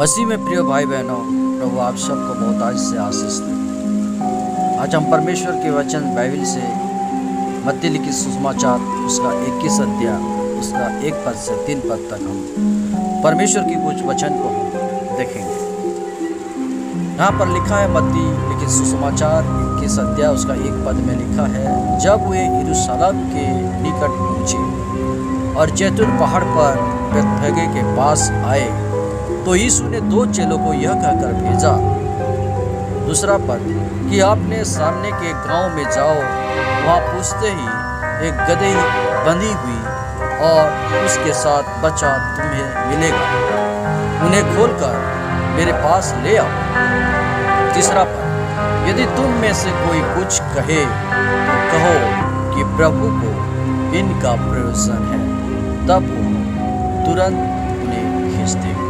मसीह में प्रिय भाई बहनों, प्रभु आप सबको बहुत आज से आशीष दे। आज हम परमेश्वर के वचन बाइबल से मत्ती लिखित सुसमाचार उसका 21 अध्याय उसका 1 पद से 3 पद तक हम परमेश्वर की कुछ वचन को हम देखेंगे। यहाँ पर लिखा है, मत्ती लिखित सुसमाचार 21 अध्याय उसका 1 पद में लिखा है, जब वे यरूशलेम के निकट पहुँचे और जैतून पहाड़ पर बैतफगे के पास आए तो यीशु ने 2 चेलों को यह कहकर भेजा। दूसरा पद कि अपने सामने के गांव में जाओ, वहां पूछते ही एक गदही बंधी हुई और उसके साथ बच्चा तुम्हें मिलेगा, उन्हें खोलकर मेरे पास ले आओ। तीसरा पद, यदि तुम में से कोई कुछ कहे तो कहो कि प्रभु को इनका प्रयोजन है, तब वो तुरंत उन्हें भेज देगा।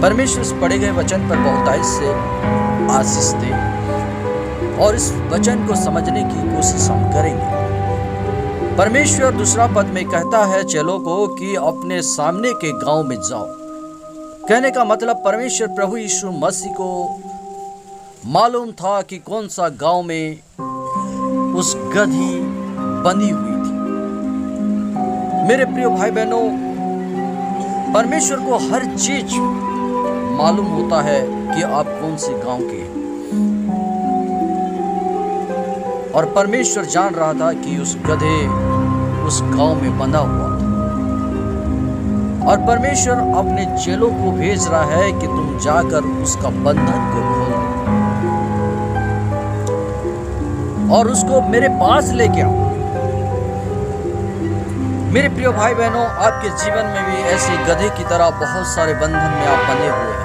परमेश्वर इस पढ़े गए वचन पर बहुतायत से आशीष दे और इस वचन को समझने की कोशिश हम करेंगे। परमेश्वर दूसरा पद में कहता है चेलों को कि अपने सामने के गांव में जाओ। कहने का मतलब परमेश्वर प्रभु यीशु मसीह को मालूम था कि कौन सा गांव में उस गधी बंधी हुई थी। मेरे प्रिय भाई बहनों, परमेश्वर को हर चीज मालूम होता है कि आप कौन से गांव के हैं, और परमेश्वर जान रहा था कि उस गधे उस गांव में बंधा हुआ था, और परमेश्वर अपने चेलों को भेज रहा है कि तुम जाकर उसका बंधन को खोल दो और उसको मेरे पास लेके आओ। मेरे प्रिय भाई बहनों, आपके जीवन में भी ऐसे गधे की तरह बहुत सारे बंधन में आप बंधे हुए हैं।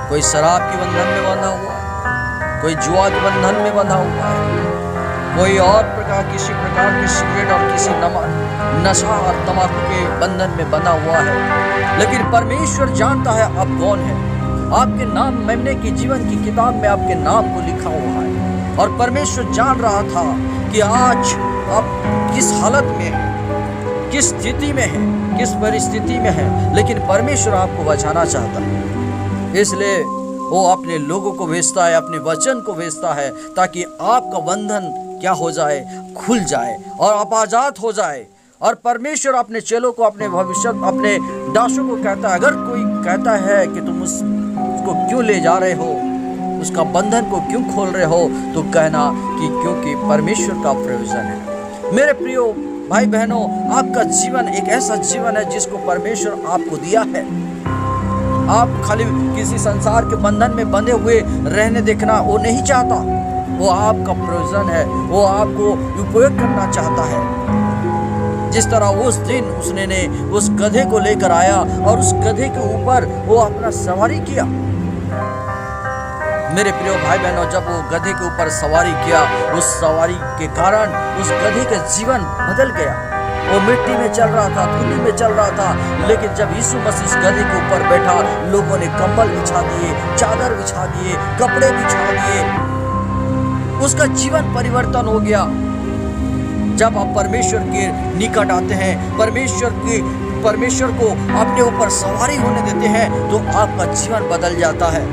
कोई शराब के बंधन में बंधा हुआ है, कोई जुआ के बंधन में बंधा हुआ है, कोई और किसी प्रकार के सिगरेट और किसी नशा और तंबाकू के बंधन में बंधा हुआ है। लेकिन परमेश्वर जानता है आप कौन है। आपके नाम मेमने की जीवन की किताब में आपके नाम को लिखा हुआ है, और परमेश्वर जान रहा था कि आज आप किस हालत में हैं, किस स्थिति में है, किस परिस्थिति में है, लेकिन परमेश्वर आपको बचाना चाहता है। इसलिए वो अपने लोगों को भेजता है, अपने वचन को भेजता है, ताकि आपका बंधन क्या हो जाए, खुल जाए और आप आजाद हो जाए। और परमेश्वर अपने चेलों को, अपने भविष्य, अपने दासों को कहता है, अगर कोई कहता है कि तुम उसको क्यों ले जा रहे हो, उसका बंधन को क्यों खोल रहे हो, तो कहना कि क्योंकि परमेश्वर का प्रयोजन है। मेरे प्रियो भाई बहनों, आपका जीवन एक ऐसा जीवन है जिसको परमेश्वर आपको दिया है। आप खाली किसी संसार के बंधन में बंधे हुए रहने देखना वो नहीं चाहता। वो आपका प्रयोजन है, वो आपको उपयोग करना चाहता है। जिस तरह उस दिन उसने उस गधे को लेकर आया और उस गधे के ऊपर वो अपना सवारी किया। मेरे प्रिय भाई बहनों, जब वो गधे के ऊपर सवारी किया, उस सवारी के कारण उस गधे का जीवन बदल गया। वो मिट्टी में चल रहा था, धूली में चल रहा था, लेकिन जब यीशु मसीह इस गधे के ऊपर बैठा, लोगों ने कंबल बिछा दिए, चादर बिछा दिए, कपड़े बिछा दिए। उसका जीवन परिवर्तन हो गया। जब आप परमेश्वर के निकट आते हैं, परमेश्वर को अपने ऊपर सवारी होने देते हैं, तो आपका जीवन बदल जाता है।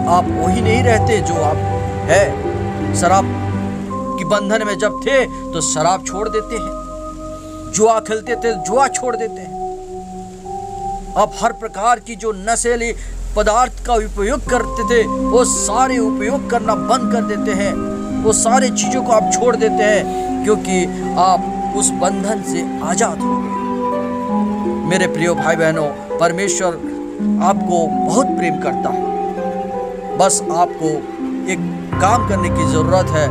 आप वही नहीं रहते जो आप है। शराब की बंधन में जब थे तो शराब छोड़ देते हैं, जुआ खेलते थे जुआ छोड़ देते हैं। आप हर प्रकार की जो नशीले पदार्थ का उपयोग करते थे वो सारे उपयोग करना बंद कर देते हैं। वो सारे चीजों को आप छोड़ देते हैं, क्योंकि आप उस बंधन से आजाद हो गए। मेरे प्रिय भाई बहनों, परमेश्वर आपको बहुत प्रेम करता है। बस आपको एक काम करने की जरूरत है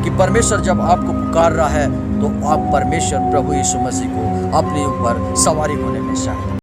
कि परमेश्वर जब आपको पुकार रहा है तो आप परमेश्वर प्रभु यीशु मसीह को अपने ऊपर सवारी होने में चाहें।